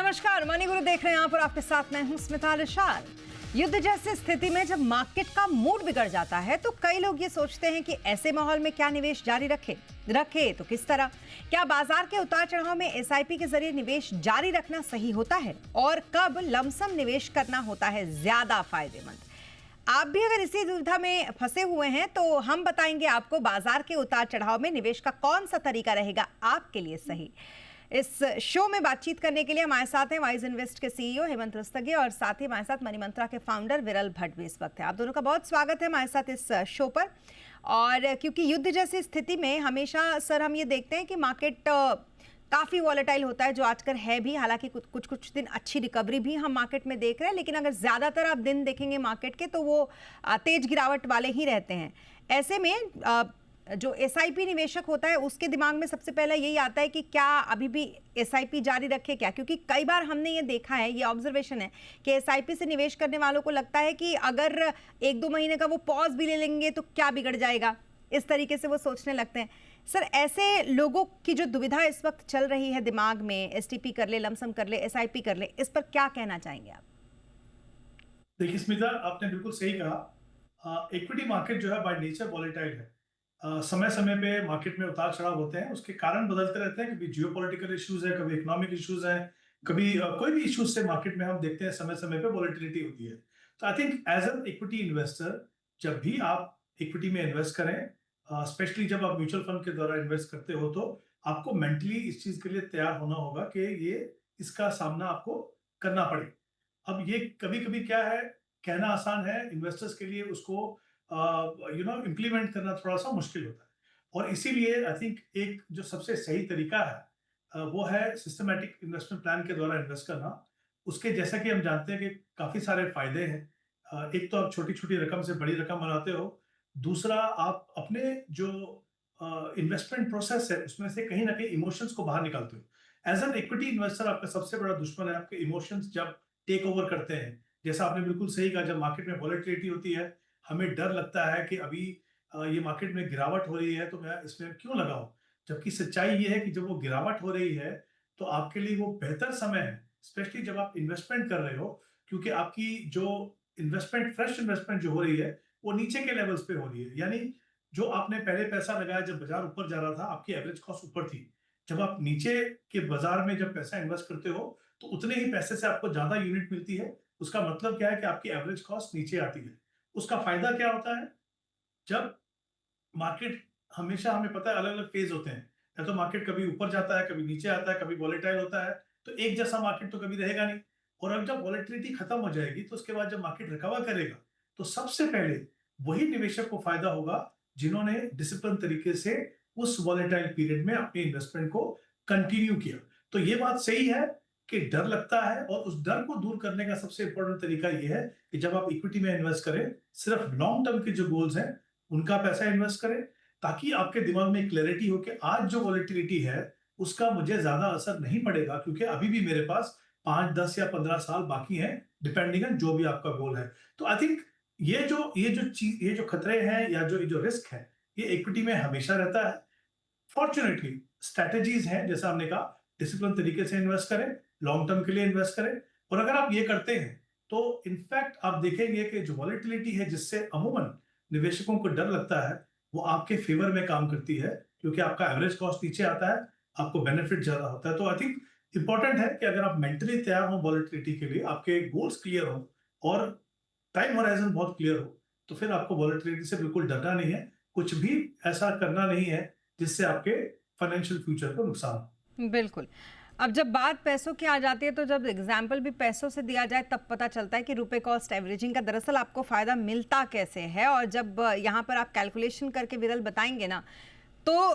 नमस्कार, मनी गुरु देख रहे हैं आप और आपके साथ मैं हूं स्मिता लिशाल। युद्ध जैसी स्थिति में जब मार्केट का मूड बिगड़ जाता है तो कई लोग ये सोचते हैं कि ऐसे माहौल में क्या निवेश जारी रखे तो किस तरह। क्या बाजार के उतार चढ़ाव में एसआईपी के जरिए निवेश जारी रखना सही होता है और कब लमसम निवेश करना होता है ज्यादा फायदेमंद। आप भी अगर इसी दुविधा में फंसे हुए हैं तो हम बताएंगे आपको बाजार के उतार चढ़ाव में निवेश का कौन सा तरीका रहेगा आपके लिए सही। इस शो में बातचीत करने के लिए हमारे साथ हैं वाइज इन्वेस्ट के सीईओ हेमंत रस्तोगी और साथ ही हमारे साथ मनी मंत्रा के फाउंडर विरल भट्ट भी इस वक्त है। आप दोनों का बहुत स्वागत है हमारे साथ इस शो पर। और क्योंकि युद्ध जैसी स्थिति में हमेशा सर हम ये देखते हैं कि मार्केट काफ़ी वॉलेटाइल होता है, जो आजकल है भी। हालांकि कुछ दिन अच्छी रिकवरी भी हम मार्केट में देख रहे हैं, लेकिन अगर ज़्यादातर आप दिन देखेंगे मार्केट के तो वो तेज गिरावट वाले ही रहते हैं। ऐसे में जो एसआईपी निवेशक होता है उसके दिमाग में सबसे पहले यही आता है कि क्या अभी भी एसआईपी जारी रखे क्या, क्योंकि कई बार हमने ये देखा है, ये ऑब्जर्वेशन है कि एसआईपी से निवेश करने वालों को लगता है कि अगर 1-2 महीने का वो पॉज भी ले लेंगे तो क्या बिगड़ जाएगा, इस तरीके से वो सोचने लगते हैं। सर, ऐसे लोगों की जो दुविधा इस वक्त चल रही है दिमाग में, एसटीपी कर ले, लमसम कर ले, एसआईपी कर ले, इस पर क्या कहना चाहेंगे आप? देखिए स्मिता, आपने बिल्कुल सही कहा। इक्विटी मार्केट जो है बाय नेचर वॉलेटाइल है। समय समय पे मार्केट में उतार चढ़ाव होते हैं, उसके कारण बदलते रहते हैं। कभी जियोपॉलिटिकल इश्यूज है, कभी इकोनॉमिक इश्यूज है, कभी कोई भी इश्यूज से मार्केट में हम देखते हैं समय समय पे वॉलेटिलिटी होती है। तो I think as an equity investor, जब भी आप इक्विटी में इन्वेस्ट करें, स्पेशली जब आप म्यूचुअल फंड के द्वारा इन्वेस्ट करते हो, तो आपको मेंटली इस चीज के लिए तैयार होना होगा कि ये इसका सामना आपको करना पड़े। अब ये कभी कभी क्या है, कहना आसान है, इन्वेस्टर्स के लिए उसको इम्प्लीमेंट करना थोड़ा सा मुश्किल होता है। और इसीलिए आई थिंक एक जो सबसे सही तरीका है वो है सिस्टमैटिक इन्वेस्टमेंट प्लान के द्वारा इन्वेस्ट करना। उसके जैसा कि हम जानते हैं कि काफी सारे फायदे हैं। एक तो आप छोटी छोटी रकम से बड़ी रकम बनाते हो। दूसरा, आप अपने जो इन्वेस्टमेंट प्रोसेस है उसमें से कहीं ना कहीं इमोशंस को बाहर निकालते हो। एज एन इक्विटी इन्वेस्टर आपका सबसे बड़ा दुश्मन है आपके इमोशंस, जब टेक ओवर करते हैं। जैसा आपने बिल्कुल सही कहा, जब मार्केट में वॉलेटिलिटी होती है, हमें डर लगता है कि अभी ये मार्केट में गिरावट हो रही है तो मैं इसमें क्यों लगाऊं। जबकि सच्चाई ये है कि जब वो गिरावट हो रही है तो आपके लिए वो बेहतर समय है, स्पेशली जब आप इन्वेस्टमेंट कर रहे हो, क्योंकि आपकी जो इन्वेस्टमेंट, फ्रेश इन्वेस्टमेंट जो हो रही है, वो नीचे के लेवल्स पे हो रही है। यानी जो आपने पहले पैसा लगाया जब बाजार ऊपर जा रहा था, आपकी एवरेज कॉस्ट ऊपर थी। जब आप नीचे के बाजार में जब पैसा इन्वेस्ट करते हो तो उतने ही पैसे से आपको ज्यादा यूनिट मिलती है। उसका मतलब क्या है कि आपकी एवरेज कॉस्ट नीचे आती है। उसका फायदा क्या होता है, जब मार्केट, हमेशा हमें पता है अलग अलग फेज होते हैं, या तो मार्केट कभी ऊपर जाता है, कभी नीचे आता है, कभी वॉलेटाइल होता है, तो एक जैसा मार्केट तो कभी रहेगा नहीं। और अब जब वॉलेटिलिटी खत्म हो जाएगी तो उसके बाद जब मार्केट रिकवर करेगा तो सबसे पहले वही निवेशक को फायदा होगा जिन्होंने डिसिप्लिन तरीके से उस वॉलेटाइल पीरियड में अपने इन्वेस्टमेंट को कंटिन्यू किया। तो ये बात सही है कि डर लगता है, और उस डर को दूर करने का सबसे इंपॉर्टेंट तरीका यह है कि जब आप इक्विटी में इन्वेस्ट करें, सिर्फ लॉन्ग टर्म के जो गोल्स हैं उनका पैसा इन्वेस्ट करें, ताकि आपके दिमाग में क्लैरिटी हो कि आज जो वॉलेटिलिटी है उसका मुझे ज्यादा असर नहीं पड़ेगा, क्योंकि अभी भी मेरे पास 5, 10 या 15 साल बाकी हैं, डिपेंडिंग ऑन जो भी आपका गोल है। तो आई थिंक ये जो खतरे हैं या जो रिस्क है, ये इक्विटी में हमेशा रहता है। फॉर्चुनेटली स्ट्रेटेजीज हैं, जैसा हमने कहा, डिसिप्लिन तरीके से इन्वेस्ट करें, लॉन्ग टर्म के लिए इन्वेस्ट करें। और अगर आप ये करते हैं तो इनफैक्ट आप देखेंगे कि जो वॉलेटिलिटी है, जिससे अमूमन निवेशकों को डर लगता है, वो आपके फेवर में काम करती है, क्योंकि आपका एवरेज कॉस्ट नीचे आता है, आपको बेनिफिट ज्यादा होता है। तो आई थिंक इंपॉर्टेंट है कि अगर आप मेंटली तैयार हो वॉलेटिलिटी के लिए, आपके गोल्स क्लियर हो और टाइम होराइजन बहुत क्लियर हो, तो फिर आपको वॉलेटिलिटी से बिल्कुल डरना नहीं है। कुछ भी ऐसा करना नहीं है जिससे आपके फाइनेंशियल फ्यूचर को नुकसान हो। बिल्कुल। अब जब बात पैसों की आ जाती है तो जब एग्जाम्पल भी पैसों से दिया जाए तब पता चलता है कि रुपए कॉस्ट एवरेजिंग का दरअसल आपको फ़ायदा मिलता कैसे है। और जब यहाँ पर आप कैलकुलेशन करके विरल बताएंगे ना, तो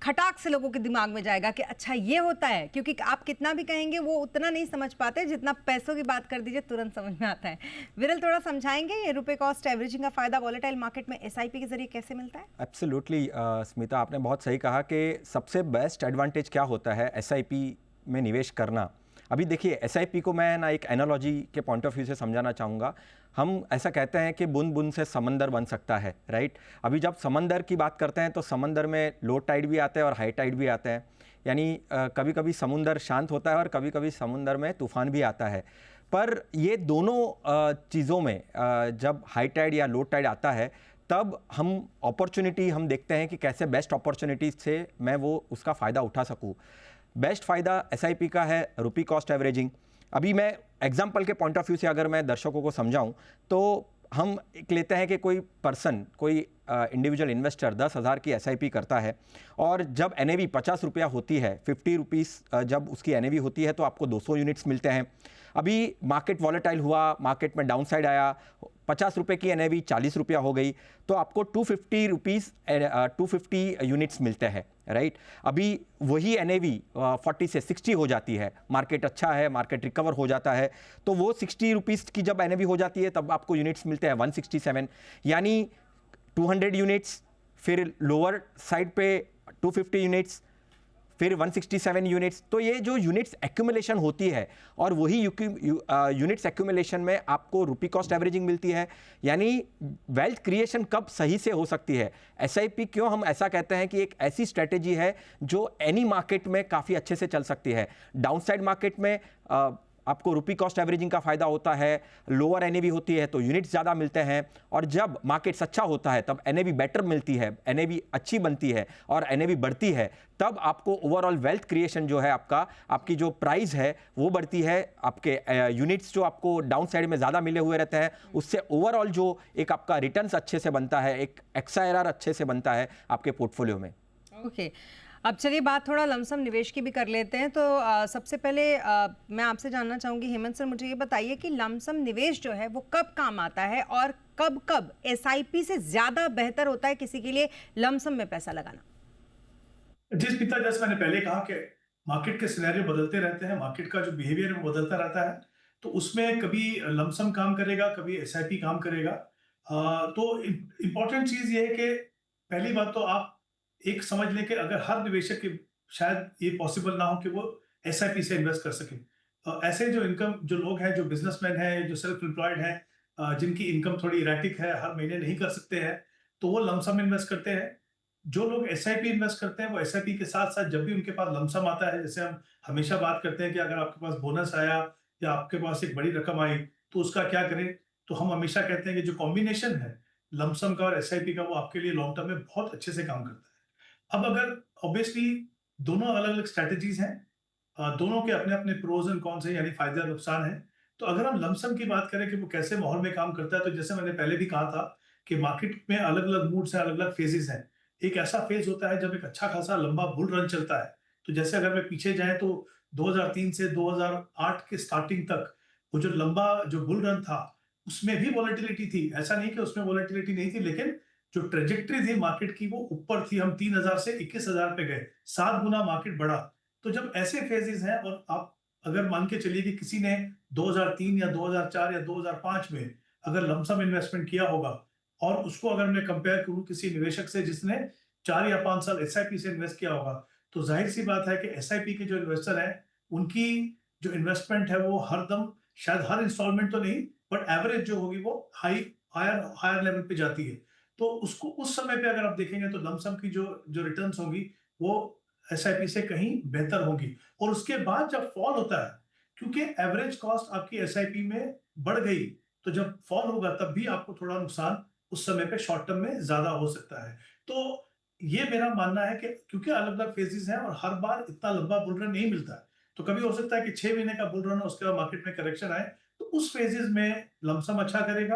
खटाक से लोगों के दिमाग में जाएगा कि अच्छा ये होता है, क्योंकि आप कितना भी कहेंगे वो उतना नहीं समझ पाते जितना पैसों की बात कर दीजिए तुरंत समझ में आता है। विरल, थोड़ा समझाएंगे ये रुपए कॉस्ट एवरेजिंग का फ़ायदा वॉलेटाइल मार्केट में एसआईपी के जरिए कैसे मिलता है? एब्सोल्युटली स्मिता, आपने बहुत सही कहा कि सबसे बेस्ट एडवांटेज क्या होता है एसआईपी में निवेश करना। अभी देखिए, एसआईपी को मैं ना एक एनालॉजी के पॉइंट ऑफ व्यू से समझाना चाहूँगा। हम ऐसा कहते हैं कि बूंद बूंद से समंदर बन सकता है, राइट। अभी जब समंदर की बात करते हैं तो समंदर में लो टाइड भी आते हैं और हाई टाइड भी आते हैं। यानी कभी कभी समुंदर शांत होता है और कभी कभी समुंदर में तूफान भी आता है। पर ये दोनों चीज़ों में जब हाई टाइड या लो टाइड आता है तब हम अपॉर्चुनिटी हम देखते हैं कि कैसे बेस्ट अपॉर्चुनिटीज से मैं वो उसका फ़ायदा उठा सकूं। बेस्ट फ़ायदा एसआईपी का है रुपी कॉस्ट एवरेजिंग। अभी मैं एग्जांपल के पॉइंट ऑफ व्यू से अगर मैं दर्शकों को समझाऊं तो हम एक लेते हैं कि कोई पर्सन, कोई इंडिविजुअल इन्वेस्टर 10,000 की एसआईपी करता है और जब एनएवी 50 रुपया होती है, 50 रुपीस जब उसकी एनएवी होती है तो आपको 200 यूनिट्स मिलते हैं। अभी मार्केट वॉलेटाइल हुआ, मार्केट में डाउनसाइड आया, 50 रुपये की एनएवी 40 रुपया हो गई तो आपको 250 रुपीज़ 250 यूनिट्स मिलते हैं, राइट। अभी वही एनएवी 40 से 60 हो जाती है, मार्केट अच्छा है, मार्केट रिकवर हो जाता है, तो वो 60 रुपीज़ की जब एनएवी हो जाती है तब आपको यूनिट्स मिलते हैं 167, यानी 200 यूनिट्स, फिर लोअर साइड पे 250 यूनिट्स, फिर 167 यूनिट्स। तो ये जो यूनिट्स एक्यूमुलेशन होती है और वही यूनिट्स एक्यूमुलेशन में आपको रुपी कॉस्ट एवरेजिंग मिलती है। यानी वेल्थ क्रिएशन कब सही से हो सकती है, एसआईपी क्यों हम ऐसा कहते हैं कि एक ऐसी स्ट्रेटेजी है जो एनी मार्केट में काफ़ी अच्छे से चल सकती है। डाउनसाइड मार्केट में आपको रुपी कॉस्ट एवरेजिंग का फायदा होता है, लोअर एनएवी होती है तो यूनिट्स ज़्यादा मिलते हैं, और जब मार्केट अच्छा होता है तब एनएवी बेटर मिलती है, एनएवी अच्छी बनती है और एनएवी बढ़ती है, तब आपको ओवरऑल वेल्थ क्रिएशन जो है आपकी जो प्राइस है वो बढ़ती है। आपके यूनिट्स जो आपको डाउन साइड में ज़्यादा मिले हुए रहते हैं उससे ओवरऑल जो एक आपका रिटर्न्स अच्छे से बनता है, एक XIRR अच्छे से बनता है आपके पोर्टफोलियो में। ओके, अब चलिए बात थोड़ा लमसम निवेश की भी कर लेते हैं। तो सबसे पहले मैं आपसे जानना चाहूँगी हेमंत सर, मुझे ये बताइए कि लमसम निवेश जो है वो कब काम आता है और कब कब एसआईपी से ज़्यादा बेहतर होता है किसी के लिए लमसम में पैसा लगाना? जिस पिता जैसे मैंने पहले कहा कि मार्केट के सिनेरियो बदलते रहते हैं, मार्केट का जो बिहेवियर है वो बदलता रहता है, तो उसमें कभी लमसम काम करेगा, कभी एसआईपी काम करेगा। तो इम्पोर्टेंट चीज ये है कि पहली बात तो आप एक समझ लें कि अगर हर निवेशक के शायद ये पॉसिबल ना हो कि वो एसआईपी से इन्वेस्ट कर सके। ऐसे जो इनकम जो लोग हैं, जो बिजनेसमैन हैं, जो सेल्फ एम्प्लॉयड हैं, जिनकी इनकम थोड़ी इरेटिक है, हर महीने नहीं कर सकते हैं, तो वो लमसम इन्वेस्ट करते हैं। जो लोग एसआईपी इन्वेस्ट करते हैं वो एसआईपी के साथ साथ जब भी उनके पास लमसम आता है, जैसे हम हमेशा बात करते हैं कि अगर आपके पास बोनस आया या आपके पास एक बड़ी रकम आई तो उसका क्या करें, तो हम हमेशा कहते हैं कि जो कॉम्बिनेशन है लमसम का और एसआईपी का वो आपके लिए लॉन्ग टर्म में बहुत अच्छे से काम करता है। अब अगर ऑब्वियसली दोनों अलग अलग स्ट्रैटेजीज हैं, दोनों के अपने अपने प्रोज एंड कॉन्स हैं, यानी फायदे और नुकसान है। तो अगर हम लमसम की बात करें कि वो कैसे माहौल में काम करता है, तो जैसे मैंने पहले भी कहा था कि मार्केट में अलग अलग मूड्स हैं, अलग अलग फेजेस हैं। एक ऐसा फेज होता है जब एक अच्छा खासा लंबा बुल रन चलता है, तो जैसे अगर मैं पीछे जाए तो 2003 से 2008 के स्टार्टिंग तक वो जो लंबा जो बुल रन था उसमें भी वॉलेटिलिटी थी, ऐसा नहीं कि उसमें वॉलेटिलिटी नहीं थी, लेकिन जो ट्रेजेक्टरी थी मार्केट की वो ऊपर थी। हम 3,000 से 21,000 पे गए, 7 गुना मार्केट बढ़ा। तो जब ऐसे फेजेस हैं और आप अगर मान के चलिए कि किसी ने 2003 या 2004 या 2005 में अगर लमसम इन्वेस्टमेंट किया होगा और उसको अगर मैं कंपेयर करूं किसी निवेशक से जिसने 4 या 5 साल एसआईपी से इन्वेस्ट किया होगा, तो जाहिर सी बात है कि एसआईपी के जो इन्वेस्टर हैं उनकी जो इन्वेस्टमेंट है वो हरदम, शायद हर इंस्टॉलमेंट तो नहीं, बट एवरेज जो होगी वो हायर लेवल पे जाती है। तो उसको उस समय पे अगर आप देखेंगे तो लमसम की जो जो रिटर्न्स होंगी वो एसआईपी से कहीं बेहतर होगी। और उसके बाद जब फॉल होता है, क्योंकि एवरेज कॉस्ट आपकी एसआईपी में बढ़ गई, तो जब फॉल होगा तब भी आपको थोड़ा नुकसान उस समय पे शॉर्ट टर्म में ज्यादा हो सकता है। तो ये मेरा मानना है कि क्योंकि अलग अलग फेजेस हैं और हर बार इतना लंबा बुल रन नहीं मिलता है, तो कभी हो सकता है कि 6 महीने का बुल रन हो, उसके बाद मार्केट में करेक्शन आए, तो उस फेजेस में लमसम अच्छा करेगा।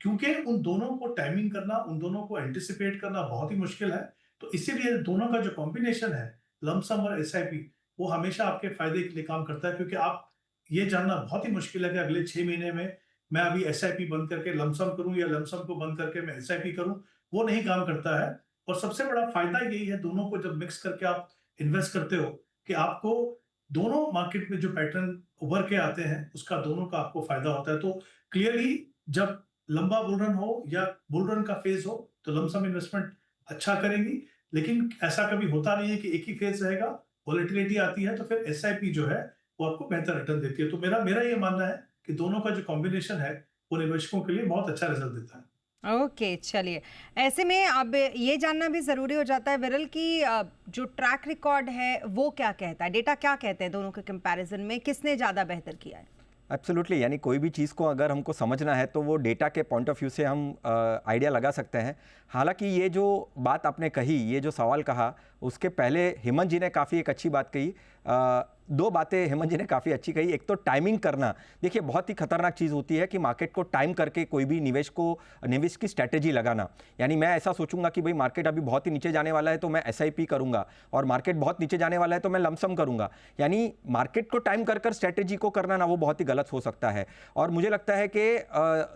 क्योंकि उन दोनों को टाइमिंग करना, उन दोनों को एंटिसिपेट करना बहुत ही मुश्किल है। तो इसीलिए दोनों का जो कॉम्बिनेशन है लमसम और एसआईपी, वो हमेशा आपके फायदे के लिए काम करता है, क्योंकि आप ये जानना बहुत ही मुश्किल है कि अगले 6 महीने में मैं अभी एसआईपी बंद करके लमसम करूं या लमसम को बंद करके मैं एसआईपी करूं, वो नहीं काम करता है। और सबसे बड़ा फायदा यही है दोनों को जब मिक्स करके आप इन्वेस्ट करते हो कि आपको दोनों मार्केट में जो पैटर्न उभर के आते हैं उसका दोनों का आपको फायदा होता है। तो क्लियरली जब लंबा बुल रन हो या बुल रन का फेज हो तो लमसम इन्वेस्टमेंट अच्छा करेंगी, लेकिन ऐसा कभी होता नहीं है कि एक ही फेज रहेगा, वॉलेटिलिटी आती है तो फिर एसआईपी जो है वो आपको बेहतर रिटर्न देती है। तो मेरा मेरा ये मानना है कि दोनों का जो कॉम्बिनेशन है वो निवेशकों के लिए बहुत अच्छा रिजल्ट देता है। ओके, चलिए। ऐसे में अब ये जानना भी ज़रूरी हो जाता है विरल कि जो ट्रैक रिकॉर्ड है वो क्या कहता है, डेटा क्या कहते हैं दोनों के कंपैरिजन में, किसने ज़्यादा बेहतर किया है? एब्सोल्युटली, यानी कोई भी चीज़ को अगर हमको समझना है तो वो डेटा के पॉइंट ऑफ व्यू से हम आइडिया लगा सकते हैं। हालांकि ये जो बात आपने कही, ये जो सवाल कहा, उसके पहले हेमंत जी ने काफ़ी एक अच्छी बात कही। दो बातें हेमंत जी ने काफ़ी अच्छी कही। एक तो टाइमिंग करना, देखिए बहुत ही खतरनाक चीज़ होती है कि मार्केट को टाइम करके कोई भी निवेश की स्ट्रैटेजी लगाना। यानी मैं ऐसा सोचूंगा कि भाई मार्केट अभी बहुत ही नीचे जाने वाला है तो मैं एसआईपी करूंगा, और मार्केट बहुत नीचे जाने वाला है तो मैं लमसम करूंगा। यानी मार्केट को टाइम कर स्ट्रैटेजी को करना ना, वो बहुत ही गलत हो सकता है। और मुझे लगता है कि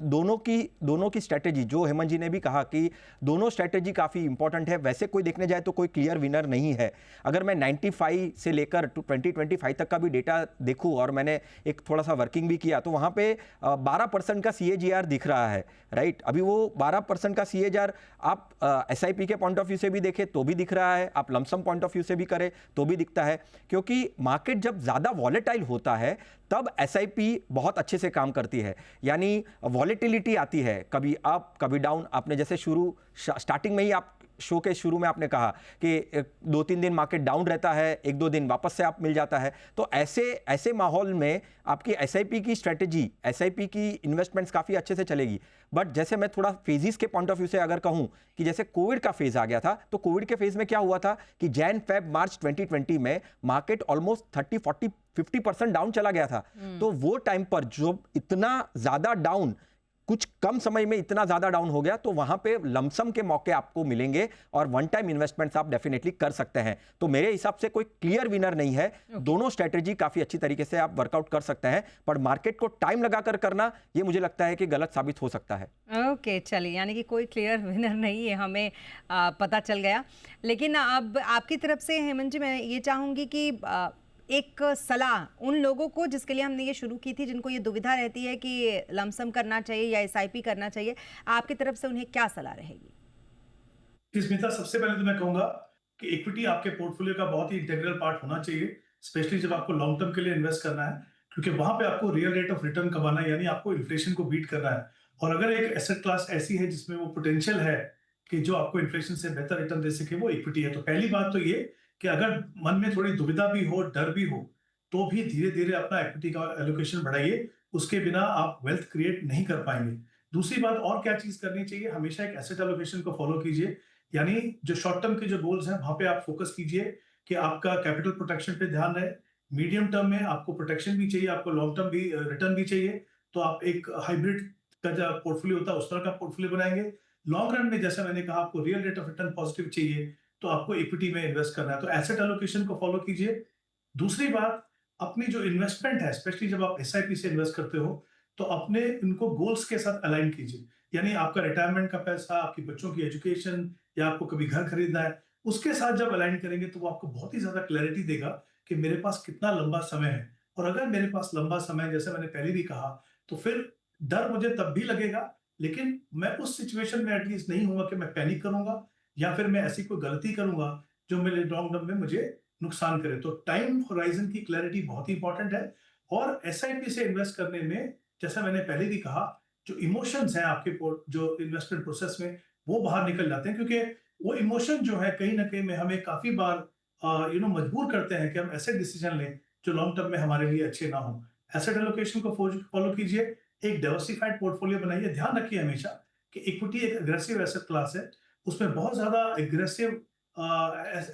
दोनों की स्ट्रैटेजी, जो हेमंत जी ने भी कहा कि दोनों स्ट्रैटेजी काफ़ी इंपॉर्टेंट है। वैसे कोई देखने जाए तो कोई क्लियर विनर नहीं है। अगर मैं 95 से लेकर 2025 तक का भी डेटा देखूं, और मैंने एक थोड़ा सा वर्किंग भी किया, तो वहां पे 12% का CAGR दिख रहा है, राइट। अभी वो 12% का CAGR आप SIP के पॉइंट ऑफ व्यू से भी देखें तो भी दिख रहा है, आप लमसम पॉइंट ऑफ व्यू से भी करें तो भी दिखता है। क्योंकि मार्केट जब ज़्यादा वॉलेटाइल होता है तब SIP बहुत अच्छे से काम करती है। यानी वॉलेटिलिटी आती है, कभी अप कभी डाउन। आपने जैसे स्टार्टिंग में ही आप शो के शुरू में आपने कहा कि 2-3 दिन मार्केट डाउन रहता है, 1-2 दिन वापस से आप मिल जाता है। तो ऐसे माहौल में आपकी SIP की स्ट्रेटेजी, SIP की इन्वेस्टमेंट्स काफ़ी अच्छे से चलेगी। बट जैसे मैं थोड़ा फेजेस के पॉइंट ऑफ व्यू से अगर कहूं कि जैसे कोविड का फेज आ गया था, तो कोविड के फेज में क्या हुआ था कि जैन फेब मार्च 2020 में मार्केट ऑलमोस्ट 30-40-50% डाउन चला गया था। तो वो टाइम पर जो इतना ज़्यादा डाउन, कुछ कम समय में इतना ज्यादा डाउन हो गया, तो वहां पे लमसम के मौके आपको मिलेंगे और वन टाइम इन्वेस्टमेंट्स आप डेफिनेटली कर सकते हैं। तो मेरे हिसाब से कोई क्लियर विनर नहीं है। दोनों स्ट्रेटेजी काफी अच्छी तरीके से आप वर्कआउट कर सकते हैं, पर मार्केट को टाइम लगाकर करना, ये मुझे लगता है कि गलत साबित हो सकता है। ओके, चलिए, यानी कि कोई क्लियर विनर नहीं है, हमें पता चल गया। लेकिन अब आपकी तरफ से हेमंत जी, मैं ये चाहूंगी कि एक सलाह उन लोगों को जिसके लिए हमने ये शुरू की थी, जिनको ये दुविधा रहती है कि लमसम करना चाहिए या SIP करना चाहिए, आपकी तरफ से उन्हें क्या सलाह रहेगी? स्मिता, सबसे पहले तो मैं कहूंगा कि इक्विटी आपके पोर्टफोलियो का बहुत ही इंटीग्रल पार्ट होना चाहिए, स्पेशली जब आपको लॉन्ग टर्म के लिए इन्वेस्ट करना है, क्योंकि वहां पे आपको रियल रेट ऑफ रिटर्न कमाना है, यानी आपको इन्फ्लेशन को बीट करना है। और अगर एक एसेट क्लास ऐसी है जिसमें वो पोटेंशियल है कि जो आपको इन्फ्लेशन से बेहतर रिटर्न दे सके, वो इक्विटी है। तो पहली बात तो ये कि अगर मन में थोड़ी दुविधा भी हो, डर भी हो, तो भी धीरे धीरे अपना इक्विटी का एलोकेशन बढ़ाइए। उसके बिना आप वेल्थ क्रिएट नहीं कर पाएंगे। दूसरी बात, और क्या चीज करनी चाहिए, हमेशा एक एसेट एलोकेशन को फॉलो कीजिए। यानी जो शॉर्ट टर्म के जो गोल्स हैं, वहां पे आप फोकस कीजिए कि आपका कैपिटल प्रोटेक्शन पे ध्यान रहे। मीडियम टर्म में आपको प्रोटेक्शन भी चाहिए, आपको लॉन्ग टर्म भी रिटर्न भी चाहिए। तो आप एक हाइब्रिड का जो पोर्टफोलियो होता है उस तरह का पोर्टफोलियो बनाएंगे। लॉन्ग रन में, जैसे मैंने कहा, आपको real rate of return positive चाहिए, तो आपको इक्विटी में इन्वेस्ट करना है। तो एसेट एलोकेशन को फॉलो कीजिए। दूसरी बात, अपनी जो इन्वेस्टमेंट है, स्पेशली जब आप SIP से इन्वेस्ट करते हो, तो अपने इनको गोल्स के साथ अलाइन कीजिए। यानी आपका रिटायरमेंट का पैसा, आपके बच्चों की एजुकेशन, या आपको कभी घर खरीदना है, उसके साथ जब अलाइन करेंगे तो वो आपको बहुत ही ज्यादा क्लैरिटी देगा कि मेरे पास कितना लंबा समय है। और अगर मेरे पास लंबा समय है, जैसे मैंने पहले भी कहा, तो फिर डर मुझे तब भी लगेगा, लेकिन मैं उस सिचुएशन में एटलीस्ट नहीं होगा कि मैं पैनिक करूंगा या फिर मैं ऐसी कोई गलती करूंगा जो मेरे लॉन्ग टर्म में मुझे नुकसान करे। तो टाइम होराइजन की क्लैरिटी बहुत ही इंपॉर्टेंट है। और SIP से इन्वेस्ट करने में, जैसा मैंने पहले भी कहा, जो इमोशंस हैं आपके जो इन्वेस्टमेंट प्रोसेस में, वो बाहर निकल जाते हैं, क्योंकि वो इमोशन जो है कहीं ना कहीं में हमें काफी बार मजबूर करते हैं कि हम ऐसे डिसीजन लें जो लॉन्ग टर्म में हमारे लिए अच्छे ना हो। एसेट एलोकेशन को फॉलो कीजिए, एक डाइवर्सिफाइड पोर्टफोलियो बनाइए। ध्यान रखिए हमेशा कि इक्विटी एक अग्रेसिव एसेट क्लास है, उसमें बहुत ज्यादा एग्रेसिव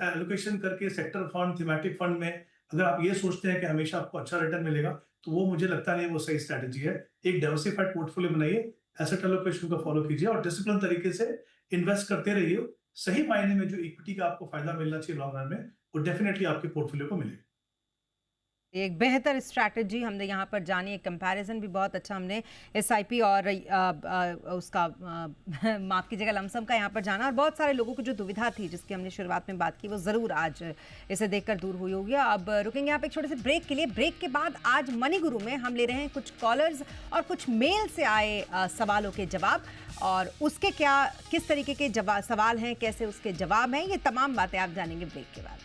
एलोकेशन करके सेक्टर फंड, थीमेटिक फंड में अगर आप ये सोचते हैं कि हमेशा आपको अच्छा रिटर्न मिलेगा, तो वो मुझे लगता नहीं वो सही स्ट्रैटेजी है। एक डाइवर्सिफाइड पोर्टफोलियो बनाइए, एसेट एलोकेशन को फॉलो कीजिए और डिसिप्लिन तरीके से इन्वेस्ट करते रहिए। सही मायने में जो इक्विटी का आपको फायदा मिलना चाहिए लॉन्ग रन में, वो डेफिनेटली आपके पोर्टफोलियो को मिलेगा। एक बेहतर स्ट्रैटेजी हमने यहाँ पर जानी, एक कंपैरिजन भी बहुत अच्छा हमने SIP और उसका माफ़ कीजिएगा लमसम का यहाँ पर जाना, और बहुत सारे लोगों को जो दुविधा थी जिसकी हमने शुरुआत में बात की, वो ज़रूर आज इसे देखकर दूर हुई होगी। अब रुकेंगे यहाँ पे एक छोटे से ब्रेक के लिए। ब्रेक के बाद आज मनी गुरु में हम ले रहे हैं कुछ कॉलर्स और कुछ मेल से आए सवालों के जवाब, और उसके किस तरीके के सवाल हैं, कैसे उसके जवाब हैं, ये तमाम बातें आप जानेंगे ब्रेक के बाद।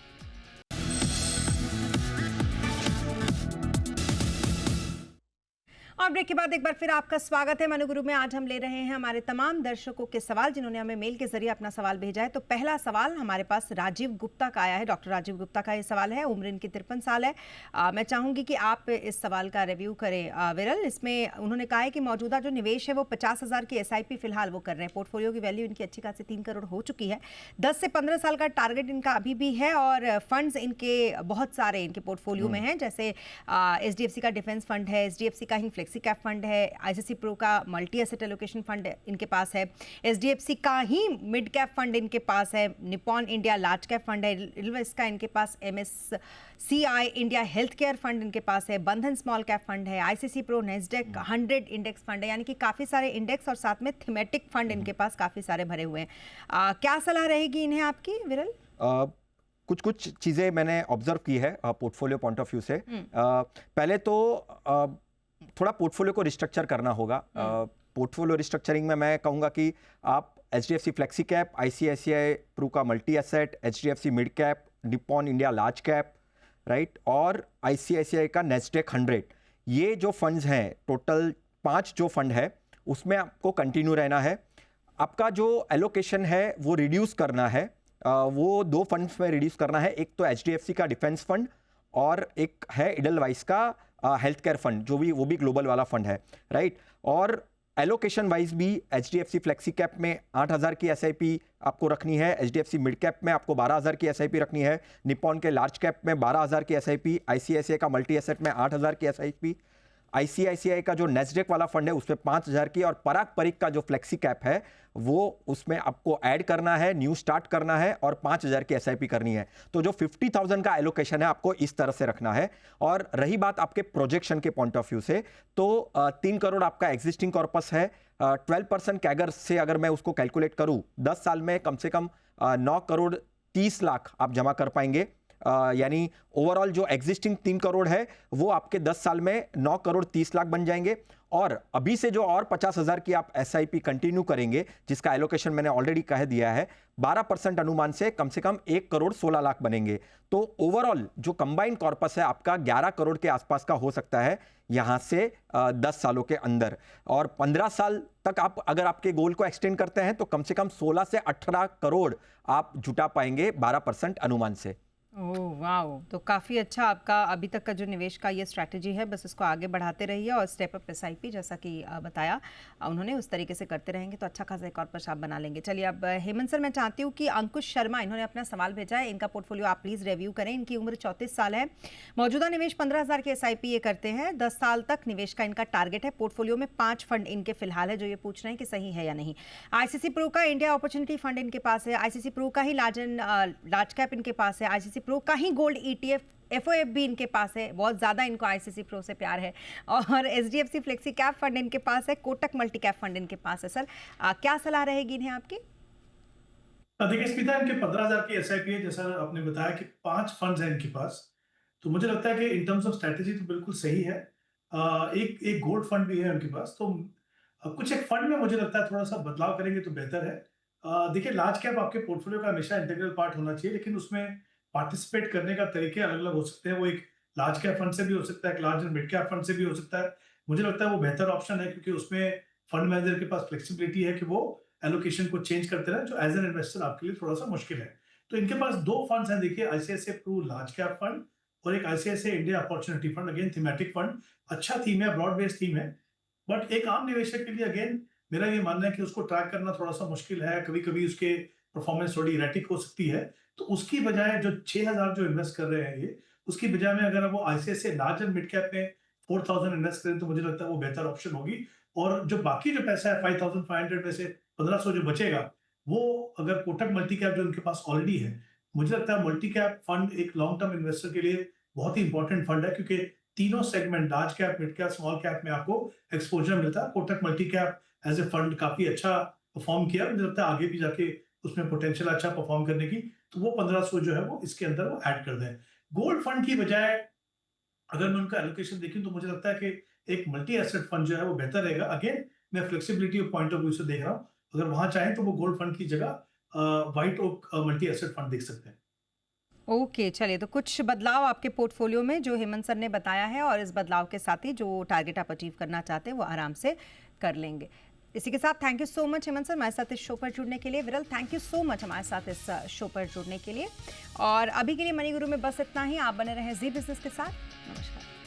और शॉर्ट ब्रेक के बाद एक बार फिर आपका स्वागत है मनु गुरु में। आज हम ले रहे हैं हमारे तमाम दर्शकों के सवाल जिन्होंने हमें मेल के जरिए अपना सवाल भेजा है। तो पहला सवाल हमारे पास राजीव गुप्ता का आया है। डॉक्टर राजीव गुप्ता का ये सवाल है, उम्र इनकी 53 साल है। मैं चाहूंगी कि आप इस सवाल का रिव्यू करें विरल। इसमें उन्होंने कहा है कि मौजूदा जो निवेश है वो 50,000 की SIP फिलहाल वो कर रहे हैं। पोर्टफोलियो की वैल्यू इनकी अच्छी खासी 3 करोड़ हो चुकी है। 10 से 15 साल का टारगेट इनका अभी भी है और फंड्स इनके बहुत सारे इनके पोर्टफोलियो में हैं, जैसे HDFC का डिफेंस फंड है, HDFC का ही फ्लेक्सी कैप फंड है, ICICI प्रो का मल्टी एसेट एलोकेशन फंड इनके पास है, HDFC का ही मिड कैप फंड इनके पास है, Nippon India large cap fund है, इल्वेस का इनके पास MSCI India health care fund इनके पास है, बंधन स्मॉल कैप फंड है, ICICI pro Nasdaq 100 index fund है। यानी कि काफ़ी सारे इंडेक्स और साथ में थीमेटिक फंड इनके पास काफ़ी सारे भरे हुए हैं। क्या सलाह रहेगी इन्हें आपकी विरल? कुछ कुछ चीज़ें मैंने ऑब्जर्व की है पोर्टफोलियो पॉइंट ऑफ व्यू से। पहले तो थोड़ा पोर्टफोलियो को रिस्ट्रक्चर करना होगा। पोर्टफोलियो रिस्ट्रक्चरिंग में मैं कहूँगा कि आप HDFC flexi cap, ICICI pru का multi asset, HDFC mid cap, Nippon India large cap, right, और ICICI का नेस्डेक 100, ये जो फंड्स हैं, टोटल 5 जो फंड है उसमें आपको कंटिन्यू रहना है। आपका जो एलोकेशन है वो रिड्यूस करना है, वो 2 फंड्स में रिड्यूस करना है। एक तो HDFC का डिफेंस फंड और एक है इडलवाइस का हेल्थ केयर फंड, जो भी वो भी ग्लोबल वाला फंड है, राइट। और एलोकेशन वाइज भी HDFC फ्लेक्सी कैप में 8,000 की SIP आपको रखनी है, HDFC मिड कैप में आपको 12,000 की SIP रखनी है, निपॉन के लार्ज कैप में 12,000 की SIP, ICICI का मल्टी एसेट में 8,000 की SIP, ICICI का जो नेस्डेक वाला फंड है उसमें 5,000 की, और पराग परिक का जो फ्लेक्सी कैप है वो उसमें आपको ऐड करना है, न्यू स्टार्ट करना है और 5,000 की SIP करनी है। तो जो 50,000 का एलोकेशन है आपको इस तरह से रखना है। और रही बात आपके प्रोजेक्शन के पॉइंट ऑफ व्यू से, तो 3 करोड़ आपका एग्जिस्टिंग कॉर्पस है। 12% कैगर से अगर मैं उसको कैलकुलेट करूं, 10 साल में कम से कम 9 करोड़ 30 लाख आप जमा कर पाएंगे। यानी ओवरऑल जो एग्जिस्टिंग 3 करोड़ है वो आपके 10 साल में 9 करोड़ 30 लाख बन जाएंगे। और अभी से जो और 50,000 की आप SIP कंटिन्यू करेंगे, जिसका एलोकेशन मैंने ऑलरेडी कह दिया है, 12% अनुमान से कम 1 करोड़ 16 लाख बनेंगे। तो ओवरऑल जो कंबाइंड कॉर्पस है आपका 11 करोड़ के आसपास का हो सकता है यहां से 10 सालों के अंदर। और 15 साल तक आप अगर आपके गोल को एक्सटेंड करते हैं तो कम से कम 16 से 18 करोड़ आप जुटा पाएंगे 12% अनुमान से। ओह वाओ, तो काफ़ी अच्छा आपका अभी तक का जो निवेश का ये स्ट्रैटेजी है, बस इसको आगे बढ़ाते रहिए और स्टेप अप SIP जैसा कि बताया उन्होंने, उस तरीके से करते रहेंगे तो अच्छा खासा कॉर्पस आप बना लेंगे। चलिए अब हेमंत सर, मैं चाहती हूँ कि अंकुश शर्मा, इन्होंने अपना सवाल भेजा है, इनका पोर्टफोलियो आप प्लीज़ रिव्यू करें। इनकी उम्र 34 साल है, मौजूदा निवेश 15,000 के SIP ये करते हैं, 10 साल तक निवेश का इनका टारगेट है। पोर्टफोलियो में 5 फंड इनके फिलहाल है, जो ये पूछ रहे हैं कि सही है या नहीं। ICICI प्रो का इंडिया अपॉर्चुनिटी फंड इनके पास है, ICICI प्रो का ही लार्ज कैप इनके पास है, ICICI प्रो का ही गोल्ड ETF FOF भी इनके पास है, बहुत ज़्यादा इनको ICICI प्रो से प्यार है, और HDFC फ्लेक्सी कैप फंड इनके पास है, कोटक मल्टी कैप फंड इनके पास है। सर क्या सलाह रहेगी इन्हें आपकी? देखिए स्मिता, इनके 15,000 की SIP है, जैसा आपने बताया कि 5 फंड्स हैं इनके पास। तो मुझे लगता है कि इन टर्म्स ऑफ स्ट्रेटेजी तो बिल्कुल सही है। एक गोल्ड फंड भी है उनके पास। तो कुछ एक फंड में मुझे लगता है थोड़ा सा बदलाव करेंगे तो बेहतर है। देखिए लार्ज कैप आपके पोर्टफोलियो का हमेशा इंटीग्रल पार्ट होना चाहिए, लेकिन उसमें पार्टिसिपेट करने का तरीके अलग अलग हो सकते हैं। वो एक लार्ज कैप फंड से भी हो सकता है, एक large and mid cap fund से भी हो सकता है। मुझे लगता है वो बेहतर ऑप्शन है, क्योंकि उसमें फंड मैनेजर के पास फ्लेक्सिबिलिटी है कि वो एलोकेशन को चेंज करते रहे, जो एज एन इन्वेस्टर आपके लिए थोड़ा सा मुश्किल है। तो इनके पास 2 फंड्स हैं, देखिए ICICI Pru large cap fund और एक ICICI India opportunity fund, again thematic fund. अच्छा थीम है, ब्रॉड बेस्ड थीम है, बट एक आम निवेशक के लिए अगेन मेरा ये मानना है कि उसको ट्रैक करना थोड़ा सा मुश्किल है। कभी कभी उसके परफॉर्मेंस थोड़ी इरेटिक हो सकती है। तो उसकी बजाय जो 6,000 जो इन्वेस्ट कर रहे हैं ये, उसकी बजाय में अगर वो ICICI large and mid cap में 4,000 इन्वेस्ट करें तो मुझे लगता है वो बेहतर ऑप्शन होगी। और जो बाकी जो पैसा है 5,500 में से 1,500 जो बचेगा, वो अगर कोटक मल्टी कैप जो उनके पास ऑलरेडी है, मुझे लगता है मल्टी कैप फंड एक लॉन्ग टर्म इन्वेस्टर के लिए बहुत ही इंपॉर्टेंट फंड है, क्योंकि तीनों segment large cap, mid cap, small cap में आपको एक्सपोजर मिलता है। Kotak multi cap as a fund काफी अच्छा परफॉर्म किया, मुझे लगता है आगे भी जाके उसमें पोटेंशियल अच्छा परफॉर्म करने की। तो वो 1,500 जो है वो इसके अंदर वो ऐड कर दें। गोल्ड फंड की बजाय अगर मैं उनका एलोकेशन देखूं तो मुझे लगता है कि एक मल्टी एसेट फंड जो है वो बेहतर रहेगा। अगेन मैं फ्लेक्सिबिलिटी पॉइंट ऑफ व्यू से देख रहा हूँ, अगर वहां चाहें तो वो गोल्ड फंड की जगह White Oak multi asset fund देख सकते हैं। ओके, चलिए, तो कुछ बदलाव आपके पोर्टफोलियो में जो हेमंत सर ने बताया है, और इस बदलाव के साथ ही जो टारगेट आप अचीव करना चाहते हैं वो आराम से कर लेंगे। इसी के साथ thank you so much Hemant sir हमारे साथ इस शो पर जुड़ने के लिए। विरल, थैंक यू सो मच हमारे साथ इस शो पर जुड़ने के लिए। और अभी के लिए मनी गुरु में बस इतना ही। आप बने रहें जी बिजनेस के साथ। नमस्कार।